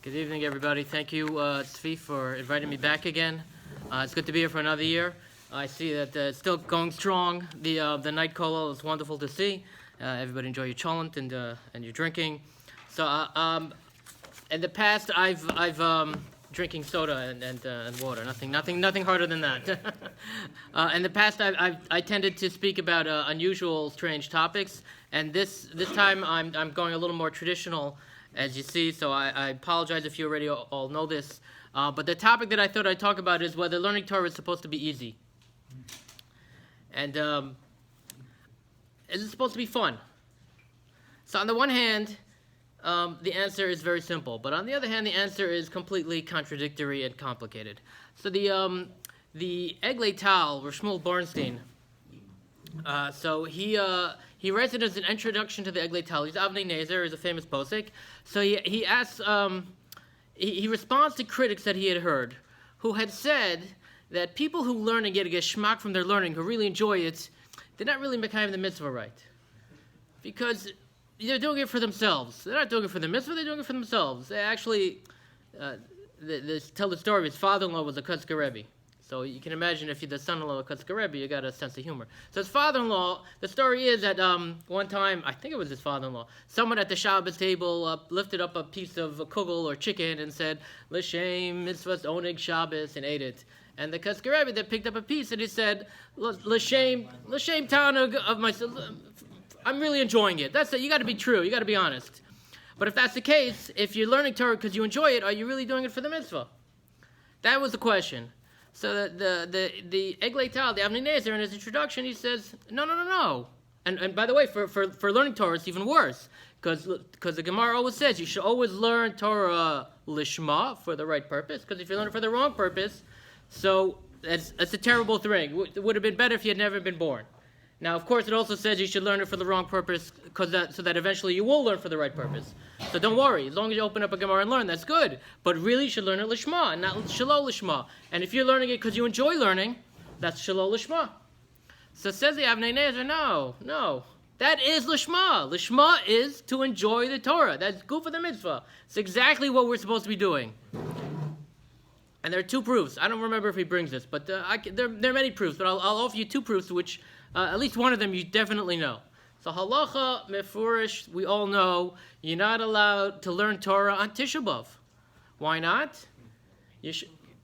Good evening, everybody. Thank you, Tzvi, for inviting me back again. It's good to be here for another year. I see that it's still going strong. The night kollel is wonderful to see. Everybody enjoy your cholent and your drinking. So in the past, I've drinking soda and water. Nothing harder than that. In the past, I tended to speak about unusual, strange topics, and this time I'm going a little more traditional, as you see. So I apologize if you already all know this. But the topic that I thought I'd talk about is whether learning Torah is supposed to be easy, and is it supposed to be fun? So on the one hand, the answer is very simple, but on the other hand, the answer is completely contradictory and complicated. So the Eglei Tal, or Shmuel Bornstein, so he writes it as an introduction to the Eglei Tal. He's Avnei Nezer, he's a famous posek. So he asks, he responds to critics that he had heard, who had said that people who learn and get a geschmack from their learning, who really enjoy it, they're not really mekayim the mitzvah right, because they're doing it for themselves. They're not doing it for the mitzvah, they're doing it for themselves. They actually, tell the story, his father-in-law was a Kutzker Rebbe. So you can imagine if you're the son-in-law of a Kutzker Rebbe, you got a sense of humor. So his father-in-law, the story is that one time, I think it was his father-in-law, someone at the Shabbos table lifted up a piece of kugel or chicken and said, L'shem mitzvahs oneg Shabbos, and ate it. And the Kutzker Rebbe that picked up a piece and he said, L'shem tanug of myself. I'm really enjoying it. That's it. You got to be true. You got to be honest. But if that's the case, if you're learning Torah because you enjoy it, are you really doing it for the mitzvah? That was the question. So the Eglei Tal, the Avnei Nezer, in his introduction, he says, no. And by the way, for learning Torah, it's even worse, because the Gemara always says you should always learn Torah lishma, for the right purpose, because if you learn it for the wrong purpose, so that's a terrible thing. It would have been better if you had never been born. Now, of course, it also says you should learn it for the wrong purpose, so that eventually you will learn for the right purpose. So don't worry. As long as you open up a Gemara and learn, that's good. But really, you should learn it lishma, and not shalol lishma. And if you're learning it because you enjoy learning, that's shalol lishma. So says the Avnei Nezer, no. That is lishma. Lishma is to enjoy the Torah. That's good for the mitzvah. It's exactly what we're supposed to be doing. And there are two proofs. I don't remember if he brings this, but there are many proofs. But I'll offer you two proofs, which at least one of them you definitely know. So halacha mefurish, we all know you're not allowed to learn Torah on Tisha B'Av. Why not?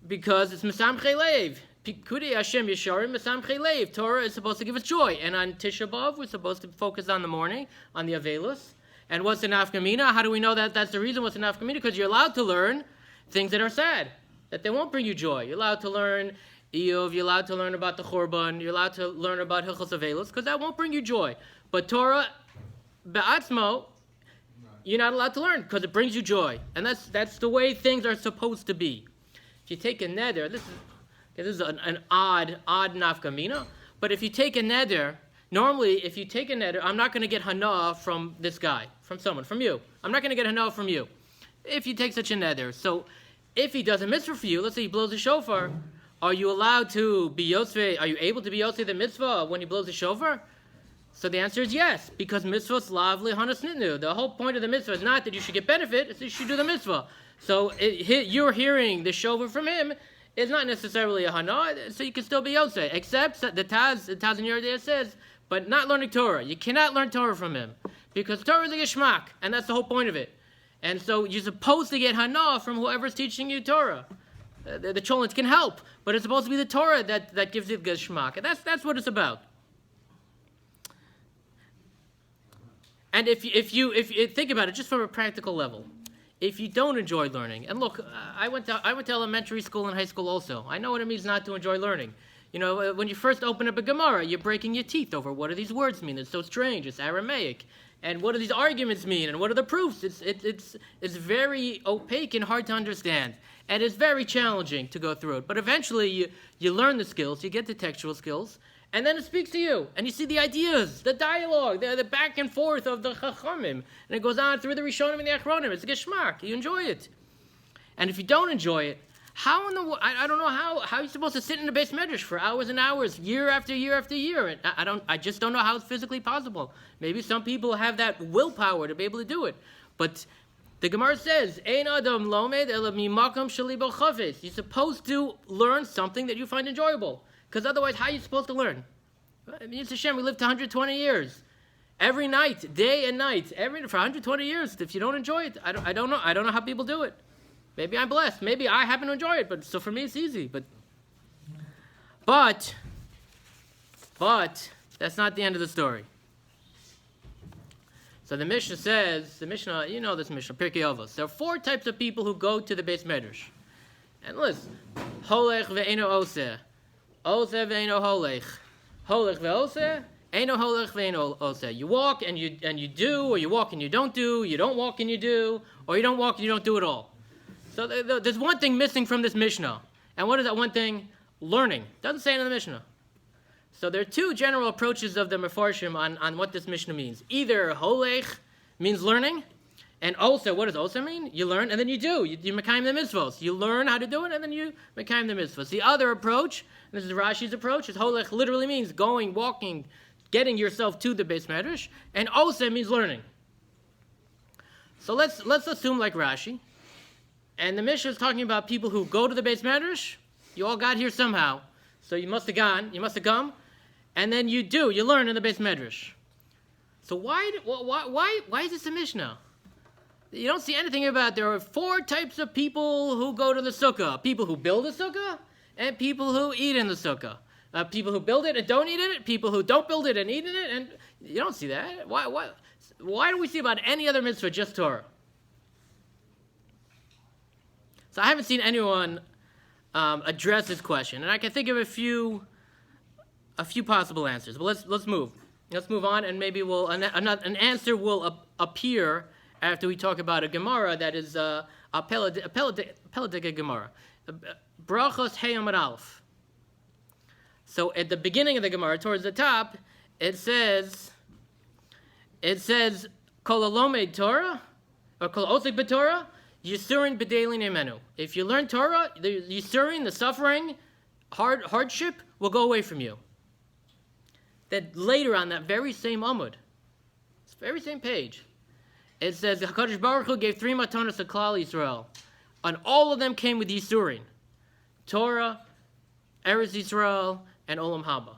Because it's Mesamchei Lev. Pikudei Hashem Yesharim Mesamchei Lev. Torah is supposed to give us joy, and on Tisha B'Av we're supposed to focus on the morning, on the Avelus. And what's the nafkamina? How do we know that that's the reason? What's the nafkamina? Because you're allowed to learn things that are sad, that they won't bring you joy. You're allowed to learn Iyov, you're allowed to learn about the Churban, you're allowed to learn about Hilchos Avelus, because that won't bring you joy. But Torah, Be'atzmo, you're not allowed to learn, because it brings you joy. And that's the way things are supposed to be. If you take a neder, this is an odd nafkamina, but if you take a neder, normally if you take a neder, I'm not going to get hana from this guy, from you. I'm not going to get hana from you, if you take such a neder. So if he does a mitzvah for you, let's say he blows the shofar, are you allowed to be yosvei? Are you able to be yosvei the mitzvah when he blows the shofar? So the answer is yes, because mitzvah's lav lehanas nitnu. The whole point of the mitzvah is not that you should get benefit; it's that you should do the mitzvah. So you're hearing the shofar from him is not necessarily a hana, so you can still be yosvei. Except that the Taz in Yeridea says, but not learning Torah. You cannot learn Torah from him because Torah is a geshmak, and that's the whole point of it. And so you're supposed to get hana from whoever's teaching you Torah. The cholent can help, but it's supposed to be the Torah that gives it geshmak, and that's what it's about. And if you think about it, just from a practical level, if you don't enjoy learning, and look, I went to elementary school and high school also. I know what it means not to enjoy learning. You know, when you first open up a Gemara, you're breaking your teeth over what do these words mean. It's so strange. It's Aramaic. And what do these arguments mean? And what are the proofs? It's very opaque and hard to understand. And it's very challenging to go through it. But eventually you learn the skills, you get the textual skills, and then it speaks to you. And you see the ideas, the dialogue, the back and forth of the Chachamim. And it goes on through the Rishonim and the Achronim. It's a geschmack. You enjoy it. And if you don't enjoy it, I don't know how you're supposed to sit in the base medrash for hours and hours, year after year after year. And I just don't know how it's physically possible. Maybe some people have that willpower to be able to do it. But The Gemara says, "Ein adam lomed ela mimakom shelibo chafetz." You're supposed to learn something that you find enjoyable, because otherwise, how are you supposed to learn? I mean, Hashem, we lived to 120 years, every night, day and night, for 120 years. If you don't enjoy it, I don't know. I don't know how people do it. Maybe I'm blessed. Maybe I happen to enjoy it. But so for me, it's easy. But that's not the end of the story. So the Mishnah says, you know this Mishnah, Pirkei Avos. There are 4 types of people who go to the Beis Medrash. And listen, holech ve'eno oseh, oseh ve'eno holech, holech ve'oseh, eno holech ve'eno oseh. You walk and you do, or you walk and you don't do, you don't walk and you do, or you don't walk and you don't do at all. So there's one thing missing from this Mishnah. And what is that one thing? Learning. Doesn't say it in the Mishnah. So there are 2 general approaches of the Mefarshim on what this Mishnah means. Either holech means learning, and osa, what does osa mean? You learn and then you do. You mekayim the mitzvos. You learn how to do it and then you mekayim the mitzvos. The other approach, and this is Rashi's approach, is holech literally means going, walking, getting yourself to the Beis Medrash, and osa means learning. So let's assume like Rashi, and the Mishnah is talking about people who go to the Beis Medrash. You all got here somehow, so you must have come. And then you learn in the Beis Medrash. So why is this a Mishnah? You don't see anything about there are 4 types of people who go to the sukkah. People who build a sukkah, and people who eat in the sukkah. People who build it and don't eat in it, people who don't build it and eat in it, and you don't see that. Why do we see about any other mitzvah, just Torah? So I haven't seen anyone address this question, and I can think of a few possible answers. But let's move. Let's move on, and maybe an answer will appear after we talk about a Gemara that is a Peladic Gemara. Brachos Hey Amud Aleph. So at the beginning of the Gemara, towards the top, it says Kol Alomed Torah or Kol Osik B'Torah Yisurin B'Deilin Emenu. If you learn Torah, the Yisurin, the suffering, hardship will go away from you. That later on that very same Amud, it's the very same page, it says the HaKadosh Baruch Hu gave 3 matanos to Klal Yisrael, and all of them came with Yisurin: Torah, Eretz Yisrael, and Olam Haba.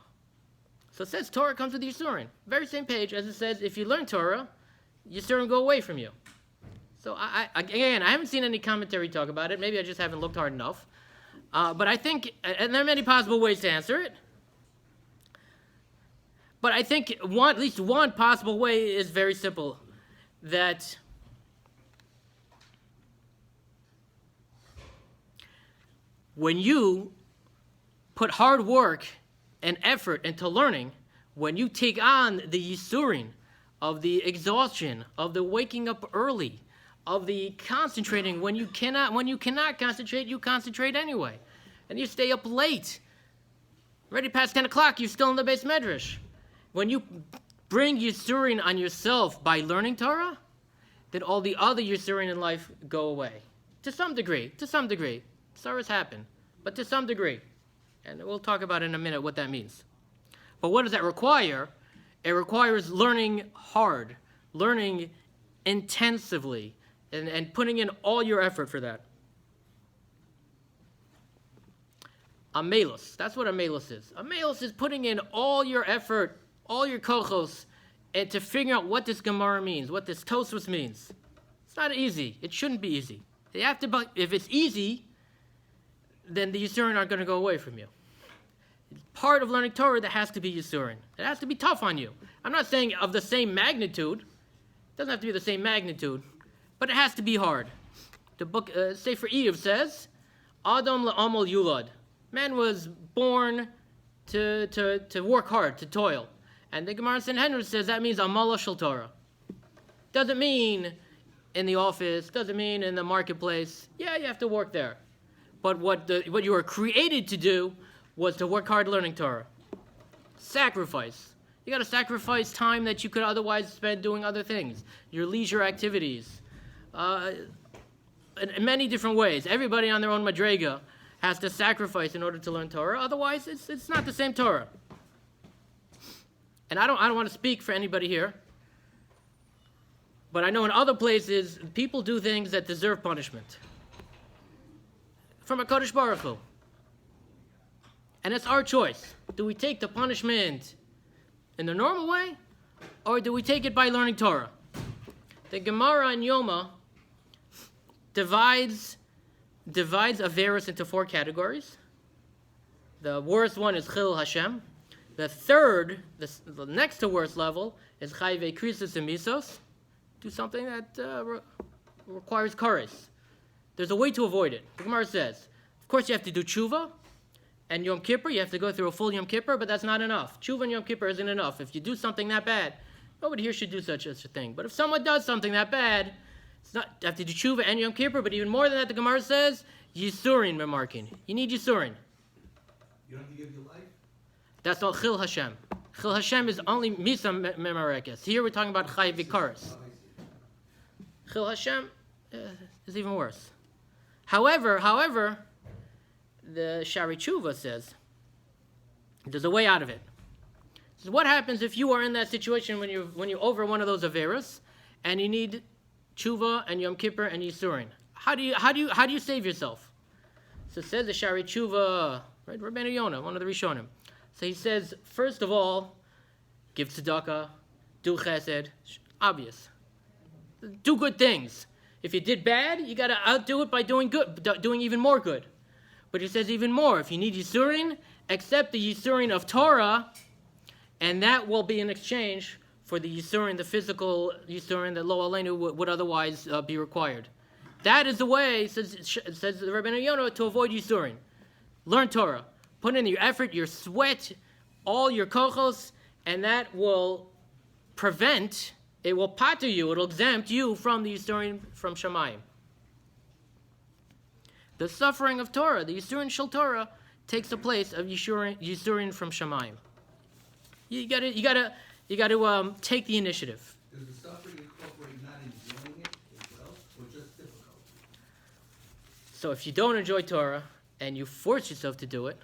So it says Torah comes with Yisurin. Very same page as it says if you learn Torah, Yisurin go away from you. So I haven't seen any commentary talk about it. Maybe I just haven't looked hard enough. But I think, and there are many possible ways to answer it. But I think at least one possible way is very simple. That when you put hard work and effort into learning, when you take on the yisurin of the exhaustion, of the waking up early, of the concentrating when you cannot concentrate, you concentrate anyway. And you stay up late. Already past 10 o'clock, you're still in the Beis Medrash. When you bring Yisurin on yourself by learning Torah, then all the other Yisurin in life go away. To some degree. Sorrows happen, but to some degree. And we'll talk about in a minute what that means. But what does that require? It requires learning hard, learning intensively, and putting in all your effort for that. Amelus. That's what amelus is. Amelus is putting in all your effort, all your kochos, and to figure out what this Gemara means, what this Tosfos means. It's not easy. It shouldn't be easy. If it's easy, then the Yisurin aren't going to go away from you. Part of learning Torah, that has to be Yisurin. It has to be tough on you. I'm not saying of the same magnitude. It doesn't have to be the same magnitude, but it has to be hard. The book Sefer Iyov says, Adam la'amal yulad. Man was born to work hard, to toil. And the Gemara in Sanhedrin says that means amala shel Torah. Doesn't mean in the office, doesn't mean in the marketplace. Yeah, you have to work there. But what you were created to do was to work hard learning Torah. Sacrifice. You got to sacrifice time that you could otherwise spend doing other things. Your leisure activities. In many different ways. Everybody on their own madrega has to sacrifice in order to learn Torah. Otherwise, it's not the same Torah. And I don't want to speak for anybody here, But I know in other places, people do things that deserve punishment from a Kodesh Baruch Hu. And it's our choice. Do we take the punishment in the normal way, or do we take it by learning Torah? The Gemara in Yoma divides Averis into 4 categories. The worst one is Chil Hashem. The third, the next to worst level, is Chayve Krisis and Misos. Do something that requires kares. There's a way to avoid it. The Gemara says, of course you have to do tshuva, and Yom Kippur, you have to go through a full Yom Kippur, but that's not enough. Tshuva and Yom Kippur isn't enough. If you do something that bad, nobody here should do such a thing. But if someone does something that bad, it's not, you have to do tshuva and Yom Kippur, but even more than that, the Gemara says, Yisurin memarkin. You need Yisurin. You don't have to give your life? That's all Chil Hashem. Chil Hashem is only Misa Memarekes. Here we're talking about Chay Vikaris. Chil Hashem is even worse. However, the Shari Tshuva says there's a way out of it. So what happens if you are in that situation when you're over one of those Averas and you need Tshuva and Yom Kippur and Yisurin? How do you save yourself? So it says the Shari Tshuva, right? Rabbi Yonah, one of the Rishonim. So he says, first of all, give tzedakah, do chesed, obvious. Do good things. If you did bad, you got to outdo it by doing good, doing even more good. But he says even more. If you need Yisurin, accept the Yisurin of Torah, and that will be in exchange for the Yisurin, the physical Yisurin that Lo Aleinu would otherwise be required. That is the way, says the Rabbi Yonah, to avoid Yisurin. Learn Torah. Put in your effort, your sweat, all your kochos, and that will prevent, it will pater you, it will exempt you from the Yisurin from Shamayim. The suffering of Torah, the Yisurin Shel Torah, takes the place of Yisurin from Shamayim. You gotta take the initiative. Does the suffering incorporate not enjoying it as well, or just difficult? So if you don't enjoy Torah and you force yourself to do it,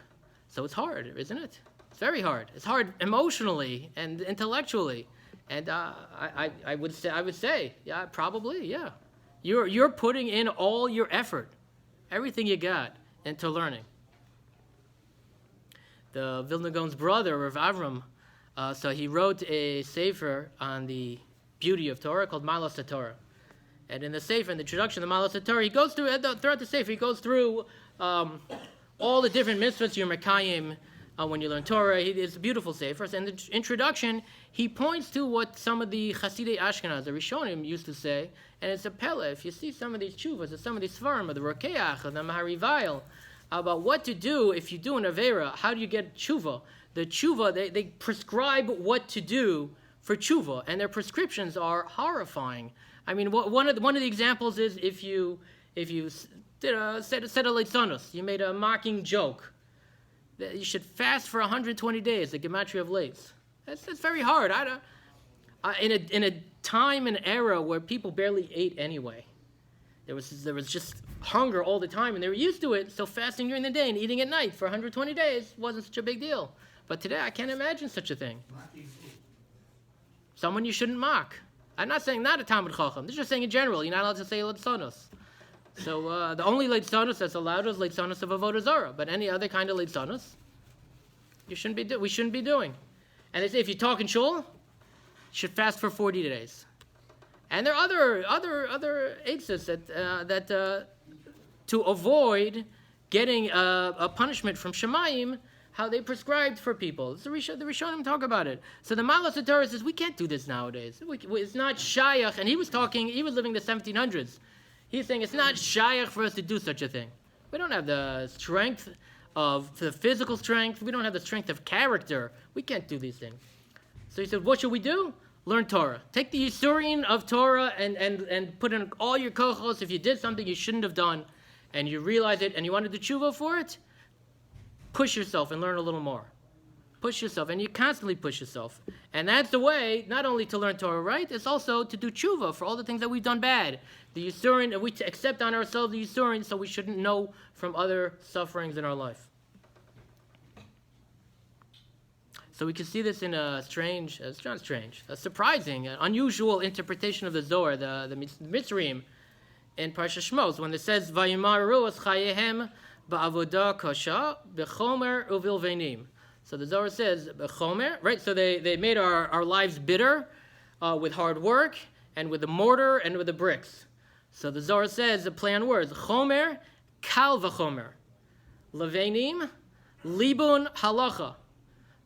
so it's hard, isn't it? It's very hard. It's hard emotionally and intellectually, and I would say, yeah, probably, yeah. You're putting in all your effort, everything you got, into learning. The Vilna Gaon's brother, Rav Avram, so he wrote a sefer on the beauty of Torah called Malas Torah. And in the sefer, in the introduction of the Malas Torah, he goes through, throughout the sefer, he goes through all the different mitzvahs you're mekayim when you learn Torah. It's a beautiful sefer. And in the introduction, he points to what some of the Chasidei Ashkenaz, the Rishonim, used to say, and it's a pele. If you see some of these tshuvas, or some of these svarim, or the Rokeach, or the Maharivayil, about what to do if you do an Avera, how do you get tshuva? The tshuva, they prescribe what to do for tshuva, and their prescriptions are horrifying. I mean, one of the examples is if you said a leitzanos, you made a mocking joke, that you should fast for 120 days, the gematria of leitz. That's very hard. In a time and era where people barely ate anyway, there was just hunger all the time, and they were used to it. So fasting during the day and eating at night for 120 days wasn't such a big deal. But today, I can't imagine such a thing. Someone you shouldn't mock. I'm not saying not a Talmud Chacham. This is just saying in general. You're not allowed to say leitzanos. So the only leitzanos that's allowed is leitzanos of avodah zarah. But any other kind of leitzanos, we shouldn't be doing. And they say if you talk in shul, you should fast for 40 days. And there are other eitzes that to avoid getting a punishment from Shemayim, how they prescribed for people. The Rishonim talk about it. So the Malas Torah says we can't do this nowadays. It's not shayach. And he was living the 1700s. He's saying it's not shayach for us to do such a thing. We don't have the strength the physical strength. We don't have the strength of character. We can't do these things. So he said, what should we do? Learn Torah. Take the Yisurin of Torah and put in all your kochos. If you did something you shouldn't have done and you realize it and you want to do tshuva for it, push yourself and learn a little more. Push yourself, and you constantly push yourself. And that's the way, not only to learn Torah right, it's also to do tshuva for all the things that we've done bad. The Yisurin, we accept on ourselves the Yisurin, so we shouldn't know from other sufferings in our life. So we can see this in a strange, it's not strange, a surprising, unusual interpretation of the Zohar, the Mitzrayim, in Parsha Shmos, when it says, "Vayimaru es chayehem ba'avodah kasha b'chomer uvilvenim." So the Zohar says, "B'chomer," right? So they made our lives bitter with hard work and with the mortar and with the bricks. So the Zohar says, the play on words, "Chomer kal v'chomer, levenim libun halacha."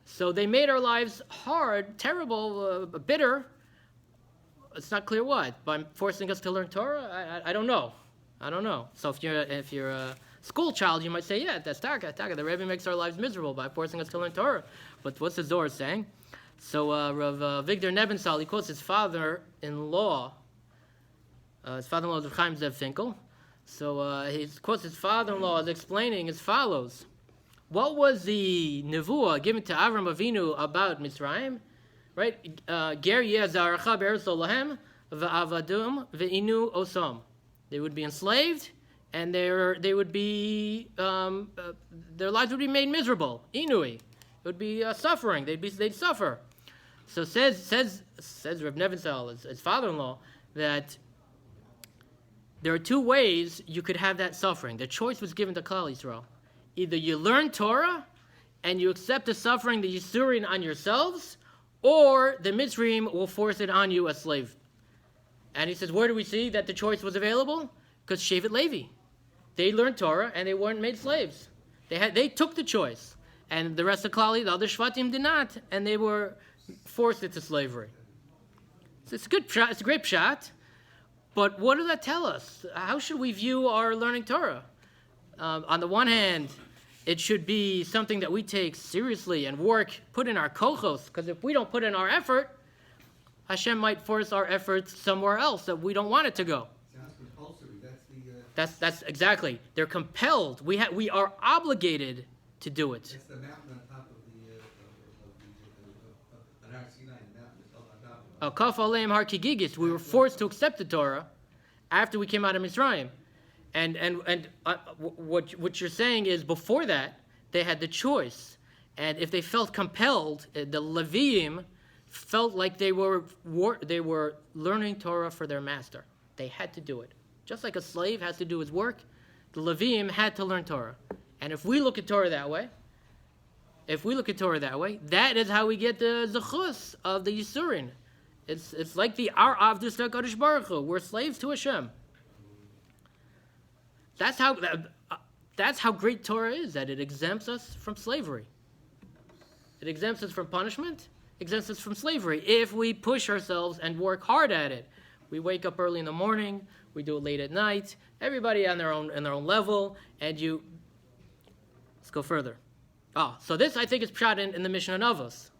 So they made our lives hard, terrible, bitter. It's not clear what. By forcing us to learn Torah? I don't know. I don't know. So if you're a school child, you might say, yeah, that's taka. The Rebbe makes our lives miserable by forcing us to learn Torah. But what's the Zohar saying? So Rav Victor Nebensal, he quotes his father-in-law. His father-in-law is Chaim Zev Finkel. So he quotes his father-in-law as explaining as follows. What was the nevuah given to Avram Avinu about Mitzrayim? Right? Ger yezaracha be'eretz lahem va'avadum ve'inu osam. They would be enslaved, and they would be their lives would be made miserable. Inui. It would be suffering. They'd suffer. So says Reb Nevensal, his father-in-law, that there are two ways you could have that suffering. The choice was given to Klal Yisrael. Either you learn Torah and you accept the suffering that you're suffering on yourselves, or the Mitzrayim will force it on you as slave. And he says, where do we see that the choice was available? Because Shevet Levi. They learned Torah and they weren't made slaves. They took the choice. And the rest of Klali, the other Shvatim, did not, and they were forced into slavery. So it's a good pshat, it's a great pshat, but what does that tell us? How should we view our learning Torah? On the one hand, it should be something that we take seriously and put in our kochos, because if we don't put in our effort, Hashem might force our efforts somewhere else that we don't want it to go. Sounds compulsory. That's exactly. They're compelled. We are obligated to do it. It's the mountain on top of the Har Sinai, the mountain is up on top of it. Kaf aleim har kigigis. We were forced to accept the Torah after we came out of Mitzrayim. And what you're saying is before that, they had the choice. And if they felt compelled, the Leviim felt like they were learning Torah for their master. They had to do it. Just like a slave has to do his work, the Leviim had to learn Torah. And if we look at Torah that way, that is how we get the zechus of the Yisurin. It's like our Avdus HaKadosh Baruch Hu. We're slaves to Hashem. That's how great Torah is, that it exempts us from slavery. It exempts us from punishment, exempts us from slavery if we push ourselves and work hard at it. We wake up early in the morning, we do it late at night, everybody on their own level, and let's go further. So this I think is pshat in the Mishnah Navos.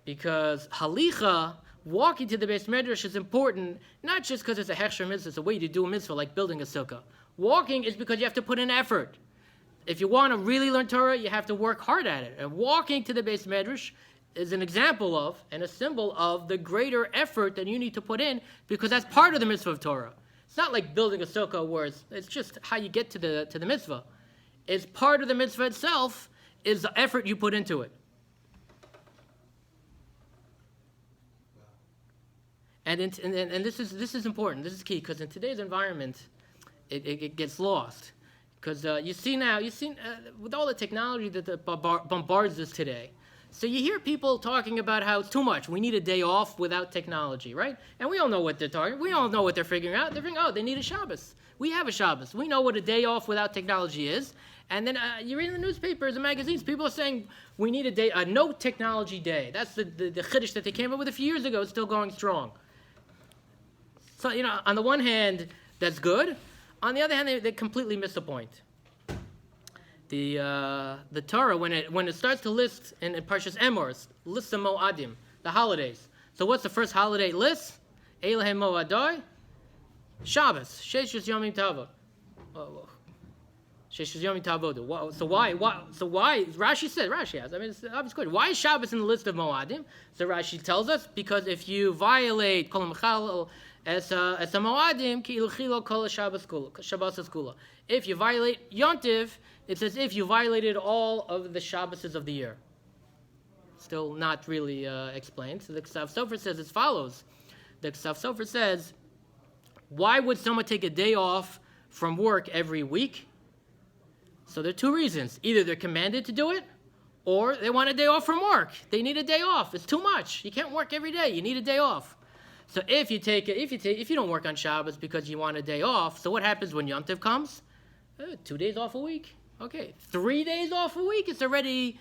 Because halicha, walking to the Beis Medrash, is important, not just because it's a hechsher mitzvah, it's a way to do a mitzvah, like building a sukkah. Walking is because you have to put in effort. If you want to really learn Torah, you have to work hard at it. And walking to the Beis Medrash is an example of, and a symbol of, the greater effort that you need to put in, because that's part of the mitzvah of Torah. It's not like building a sukkah where it's just how you get to the mitzvah. It's part of the mitzvah itself, is the effort you put into it. And this is important. This is key, because in today's environment, it gets lost. Because you see with all the technology that bombards us today. So you hear people talking about how it's too much. We need a day off without technology, right? And we all know what they're talking. We all know what they're figuring out. They're thinking, they need a Shabbos. We have a Shabbos. We know what a day off without technology is. And then you read in the newspapers and magazines, people are saying we need a no technology day. That's the chiddush that they came up with a few years ago. It's still going strong. So, on the one hand, that's good. On the other hand, they completely miss the point. The Torah, when it starts to list in Parshas Emor, lists the Moadim, the holidays. So what's the first holiday list? Elohim Moadai, Shabbos, Sheshes Yomim Tava. Sheshes Yomim Tavodu. So why? Rashi has. I mean, it's good. Why is Shabbos in the list of Moadim? So Rashi tells us, because if you violate Kol Mechal as a Moadim, ki ilchilo kol Shabbos kula. If you violate Yontiv, it's as if you violated all of the Shabbos of the year. still not really explained. So the Ksav Sofer says as follows. The Ksav Sofer says, why would someone take a day off from work every week? So there are two reasons. Either they're commanded to do it, or they want a day off from work. They need a day off. It's too much. You can't work every day. You need a day off. So if you don't work on Shabbos because you want a day off, so what happens when Yom Tov comes? 2 days off a week. Okay, 3 days off a week. It's already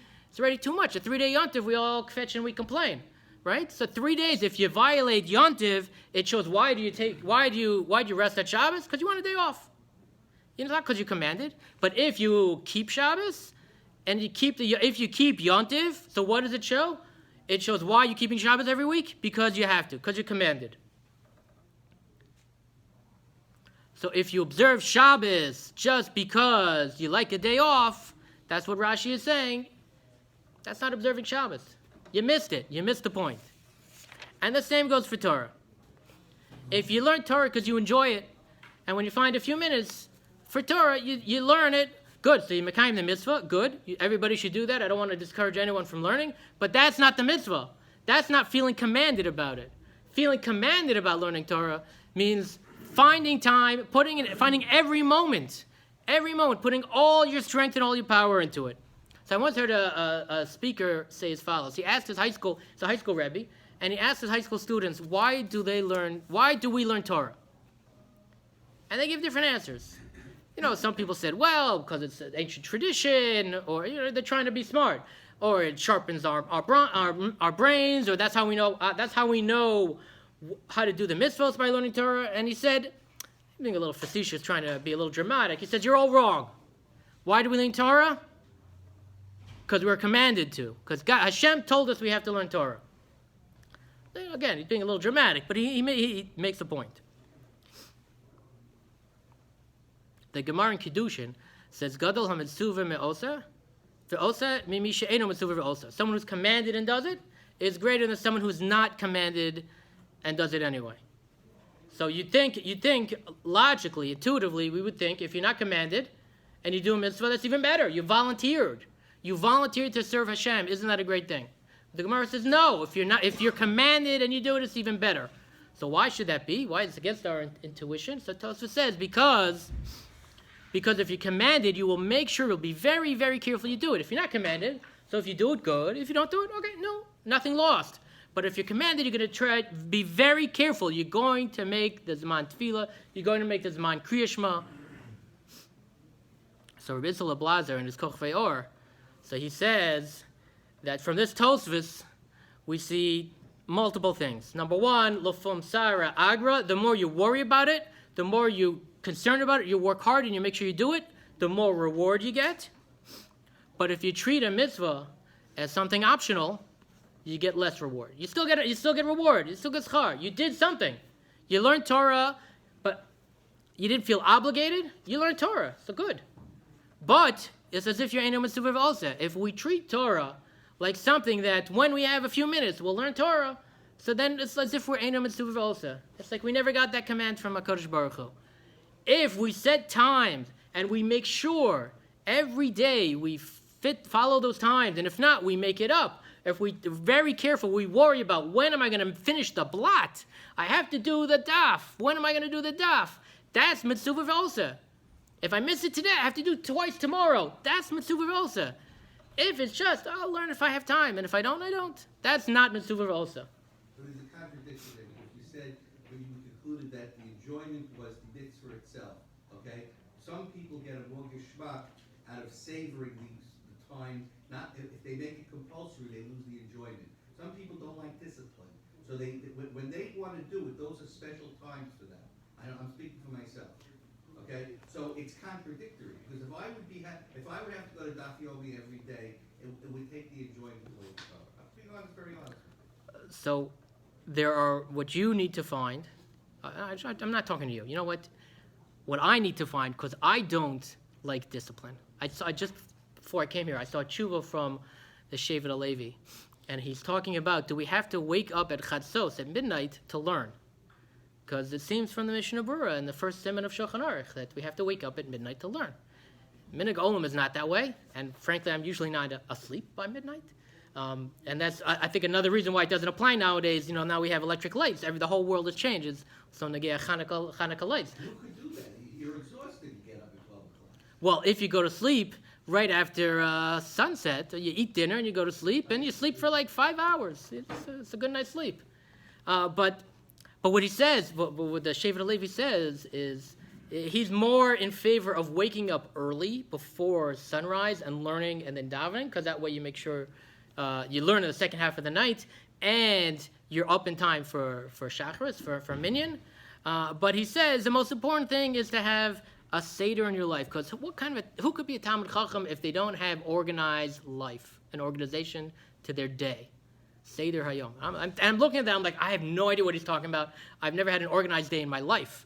too much. A 3-day Yom Tov, we all fetch and we complain, right? So 3 days. If you violate Yom Tov, it shows why do you rest at Shabbos? Because you want a day off. You know, not because you commanded. But if you keep Shabbos and if you keep Yom Tov, so what does it show? It shows why you're keeping Shabbos every week? Because you have to, because you're commanded. So if you observe Shabbos just because you like a day off, that's what Rashi is saying, that's not observing Shabbos. You missed it. You missed the point. And the same goes for Torah. If you learn Torah because you enjoy it, and when you find a few minutes for Torah, you learn it, good. So you mekayim the mitzvah, good. Everybody should do that. I don't want to discourage anyone from learning, but that's not the mitzvah. That's not feeling commanded about it. Feeling commanded about learning Torah means finding time, finding every moment, putting all your strength and all your power into it. So I once heard a speaker say as follows. He asked it's a high school Rabbi, and he asked his high school students, why do we learn Torah? And they give different answers. You know, some people said, well, because it's an ancient tradition, or they're trying to be smart, or it sharpens our brains, or that's how we know how to do the mitzvahs by learning Torah. And he said, being a little facetious, trying to be a little dramatic, he says, you're all wrong. Why do we learn Torah? Because we're commanded to. Because Hashem told us we have to learn Torah. Again, he's being a little dramatic, but he makes a point. The Gemara in Kiddushin says, Gadol ha-mitzuvah me'osa, ve'osa mimi she'eno mitzuvah ve'osa. Someone who's commanded and does it is greater than someone who's not commanded and does it anyway. So you think logically, intuitively, we would think if you're not commanded and you do a mitzvah, that's even better. You volunteered. You volunteered to serve Hashem. Isn't that a great thing? The Gemara says, no, if you're commanded and you do it, it's even better. So why should that be? Why? It's against our intuition. So Tosfos says, because if you're commanded, you will make sure you'll be very, very careful you do it. If you're not commanded, so if you do it, good. If you don't do it, okay, no, nothing lost. But if you're commanded, you're going to try to be very careful. You're going to make the Zman Tefillah. You're going to make the Zman Kriya Shema. So Rabbi Yisrael Blazer in his Kochvei Or, so he says that from this Tosfos, we see multiple things. Number one, Lofum Sara Agra, the more you worry about it, the more you concerned about it, you work hard and you make sure you do it, the more reward you get. But if you treat a mitzvah as something optional, you get less reward. You still get reward. You still get schar. You did something. You learned Torah, but you didn't feel obligated. You learned Torah, so good. But it's as if you're Eino Mitzvah also. If we treat Torah like something that when we have a few minutes, we'll learn Torah, so then it's as if we're Eino Mitzvah also. It's like we never got that command from HaKadosh Baruch Hu. If we set times and we make sure every day we follow those times, and if not, we make it up. If we're very careful, we worry about when am I going to finish the blot? I have to do the daf. When am I going to do the daf? That's mitzvah v'osa. If I miss it today, I have to do it twice tomorrow. That's mitzvah v'osa. If it's just, I'll learn if I have time, and if I don't, I don't. That's not mitzvah v'osa. So there's a contradiction there, because you said, when you concluded that the enjoyment was the mitzvah itself, okay? Some people get a more geschmack out of savoring the time. Not if they make it compulsory, they lose the enjoyment. Some people don't like discipline, so when they want to do it, those are special times for them. I'm speaking for myself. Okay, so it's contradictory, because if I would have to go to Daf Yomi every day, it would take the enjoyment away from it. I'm being honest, very honest. So there are what you need to find. I'm not talking to you. You know what? What I need to find, because I don't like discipline. I just before I came here, I saw tshuva from the Shevet HaLevi, and he's talking about, do we have to wake up at Chatzos, at midnight, to learn? Because it seems from the Mishnah Berurah in the first Siman of Shulchan Aruch that we have to wake up at midnight to learn. Minhag Olam is not that way, and frankly, I'm usually not asleep by midnight. And that's, I think, another reason why it doesn't apply nowadays. Now we have electric lights. The whole world has changed. So Nagea Hanukkah lights. Who could do that? You're exhausted to get up at 12 o'clock. Well, if you go to sleep right after sunset, you eat dinner and you go to sleep, and you sleep for like 5 hours. It's a good night's sleep. But what he says, what the Shevet Levi says is, he's more in favor of waking up early before sunrise and learning and then davening, because that way you make sure you learn in the second half of the night and you're up in time for Shacharis, for Minyan. But he says the most important thing is to have a Seder in your life, because who could be a Talmid Chacham if they don't have organized life, an organization to their day? Seder Hayom. I'm looking at that, I'm like, I have no idea what he's talking about. I've never had an organized day in my life.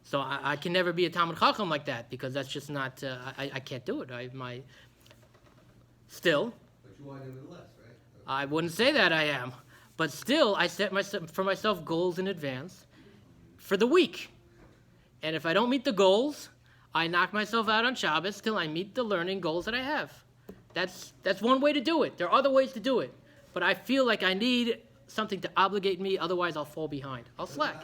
So I can never be a Talmid Chacham like that, because that's just not, I can't do it. Still. But you are nevertheless, right? I wouldn't say that I am. But still, I set for myself goals in advance for the week. And if I don't meet the goals, I knock myself out on Shabbos till I meet the learning goals that I have. That's one way to do it. There are other ways to do it. But I feel like I need something to obligate me, otherwise I'll fall behind. I'll slack.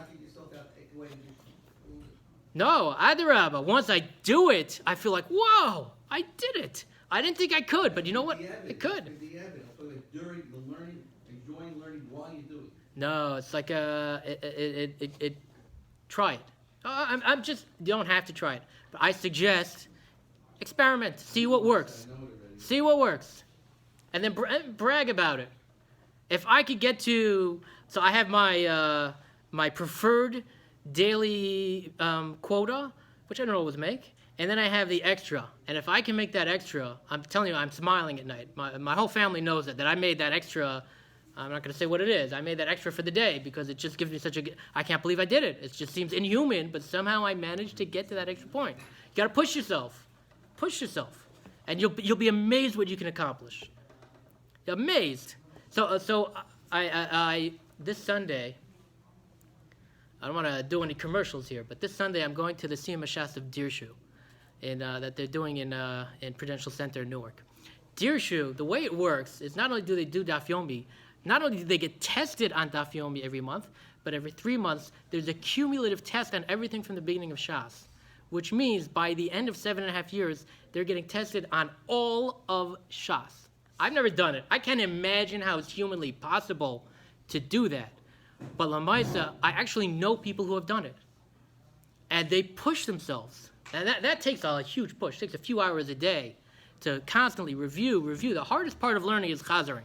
No, Adarabba. Once I do it, I feel like, whoa, I did it. I didn't think I could, but you know what? I could. During the learning, enjoying learning while you do it. No, it's like try it. I'm just, you don't have to try it. But I suggest experiment. See what works. See what works. And then brag about it. If I could get to, so I have my preferred daily quota, which I don't always make, and then I have the extra. And if I can make that extra, I'm telling you, I'm smiling at night. My whole family knows it, that I made that extra. I'm not going to say what it is. I made that extra for the day because it just gives me such a, I can't believe I did it. It just seems inhuman, but somehow I managed to get to that extra point. You got to push yourself. Push yourself. And you'll be amazed what you can accomplish. You're amazed. So I this Sunday, I don't want to do any commercials here, but this Sunday I'm going to the Siyum Hashas of Dirshu, that they're doing in Prudential Center in Newark. Dirshu, the way it works is not only do they do Daf Yomi, not only do they get tested on Daf Yomi every month, but every 3 months there's a cumulative test on everything from the beginning of Shas, which means by the end of 7.5 years, they're getting tested on all of Shas. I've never done it. I can't imagine how it's humanly possible to do that. But Lamaisa, I actually know people who have done it. And they push themselves. And that takes a huge push. It takes a few hours a day to constantly review. The hardest part of learning is chazering.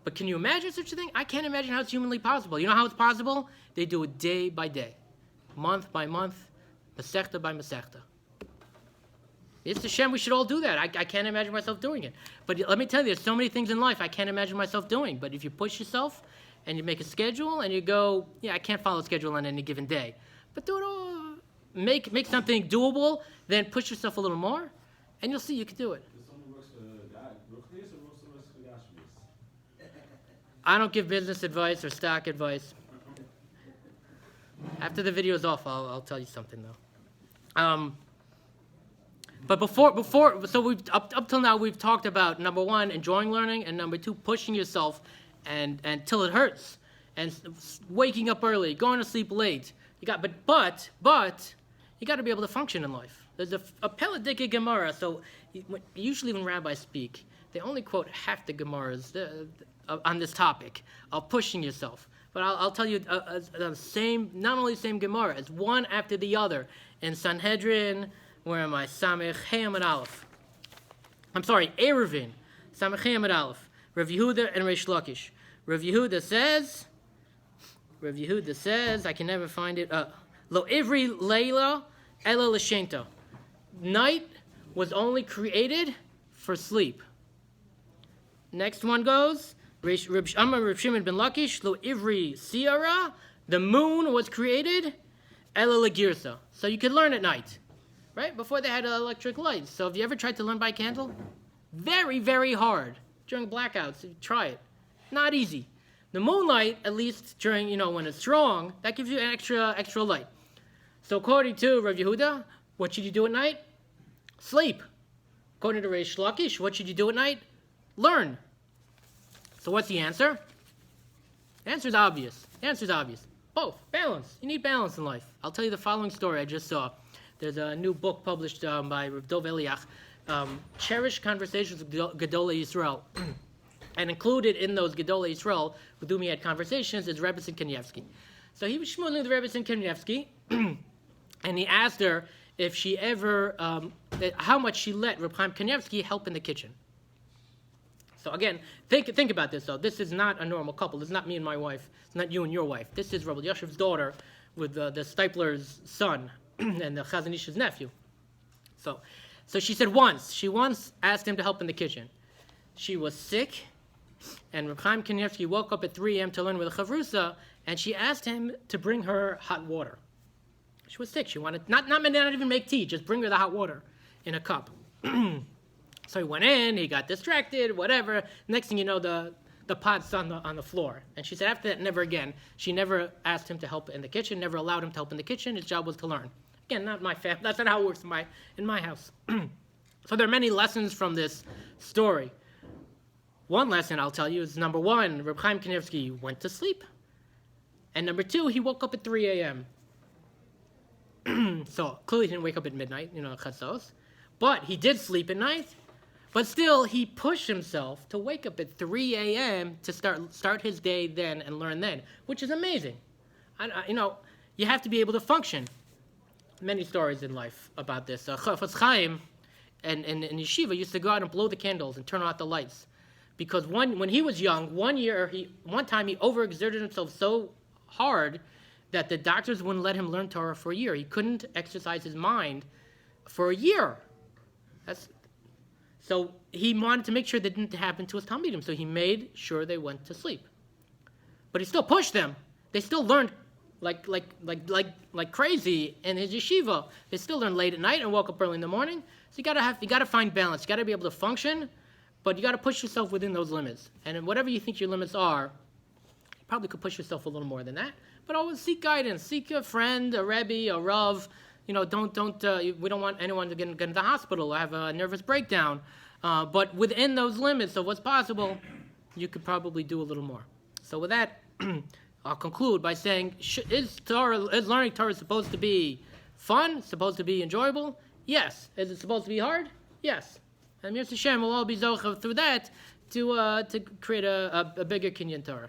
But can you imagine such a thing? I can't imagine how it's humanly possible. You know how it's possible? They do it day by day, month by month, masechta by masechta. It's a shame we should all do that. I can't imagine myself doing it. But let me tell you, there's so many things in life I can't imagine myself doing. But if you push yourself and you make a schedule and you go, yeah, I can't follow a schedule on any given day. But do it all. Make something doable, then push yourself a little more, and you'll see you can do it. I don't give business advice or stock advice. After the video is off, I'll tell you something though. But before, so we've up till now we've talked about number 1, enjoying learning, and number 2, pushing yourself and till it hurts, and waking up early, going to sleep late. But you got to be able to function in life. There's a Peladika Gemara. So usually when rabbis speak, they only quote half the Gemaras on this topic of pushing yourself. But I'll tell you the same, not only the same Gemara, it's one after the other in Sanhedrin. Where am I? Samech Hey Amud Aleph. I'm sorry, Eruvin. Samech Hey Amud Aleph. Rav Yehuda and Reish Lakish. Rav Yehuda says, I can never find it. Lo ivri leila ela l'shenta. Night was only created for sleep. Next one goes, Amar Reb Shimon ben Lakish, lo ivri siara. The moon was created ela l'girsa. So you could learn at night. Right? Before they had electric lights. So have you ever tried to learn by candle? Very, very hard. During blackouts, try it. Not easy. The moonlight, at least during, when it's strong, that gives you an extra light. So according to Rav Yehuda, what should you do at night? Sleep. According to Reish Lakish, what should you do at night? Learn. So what's the answer? The answer is obvious. Both. Balance. You need balance in life. I'll tell you the following story I just saw. There's a new book published by Rabbi Dov Eliach, Cherished Conversations with Gedolei Yisrael. And included in those Gedolei Yisrael, with whom he had conversations, is Rebbe Kanievsky. So he was shmuling with Rebbe Kanievsky, and he asked her if she ever, how much she let Reb Chaim Kanievsky help in the kitchen. So again, think about this though. This is not a normal couple. This is not me and my wife. It's not you and your wife. This is Rabbi Yashiv's daughter with the Stipler's son and the Chazon Ish's nephew. So she said she once asked him to help in the kitchen. She was sick, and Reb Chaim Kanievsky woke up at 3 a.m. to learn with a chavrusa, and she asked him to bring her hot water. She was sick. She wanted not even make tea, just bring her the hot water in a cup. So he went in, he got distracted, whatever. Next thing you know, the pot's on the floor. And she said after that, never again. She never asked him to help in the kitchen, never allowed him to help in the kitchen. His job was to learn. Again, not my family. That's not how it works in my house. So there are many lessons from this story. One lesson I'll tell you is, number one, Reb Chaim Kanievsky went to sleep. And number two, he woke up at 3 a.m. So clearly he didn't wake up at midnight, chatzos. But he did sleep at night. But still, he pushed himself to wake up at 3 a.m. to start his day then and learn then, which is amazing. You have to be able to function. Many stories in life about this. Chafetz Chaim and yeshiva used to go out and blow the candles and turn out the lights. Because when he was young, one time he overexerted himself so hard that the doctors wouldn't let him learn Torah for a year. He couldn't exercise his mind for a year. So he wanted to make sure that didn't happen to his talmidim. So he made sure they went to sleep. But he still pushed them. They still learned like crazy in his yeshiva. They still learned late at night and woke up early in the morning. So you gotta find balance. You gotta be able to function, but you gotta push yourself within those limits. And whatever you think your limits are, you probably could push yourself a little more than that. But always seek guidance. Seek a friend, a Rabbi, a Rav. We don't want anyone to get into the hospital or have a nervous breakdown. But within those limits of what's possible, you could probably do a little more. So with that, I'll conclude by saying, is learning Torah supposed to be fun? Supposed to be enjoyable? Yes. Is it supposed to be hard? Yes. And Mir Hashem will all be zocher through that to create a bigger Kinyan Torah.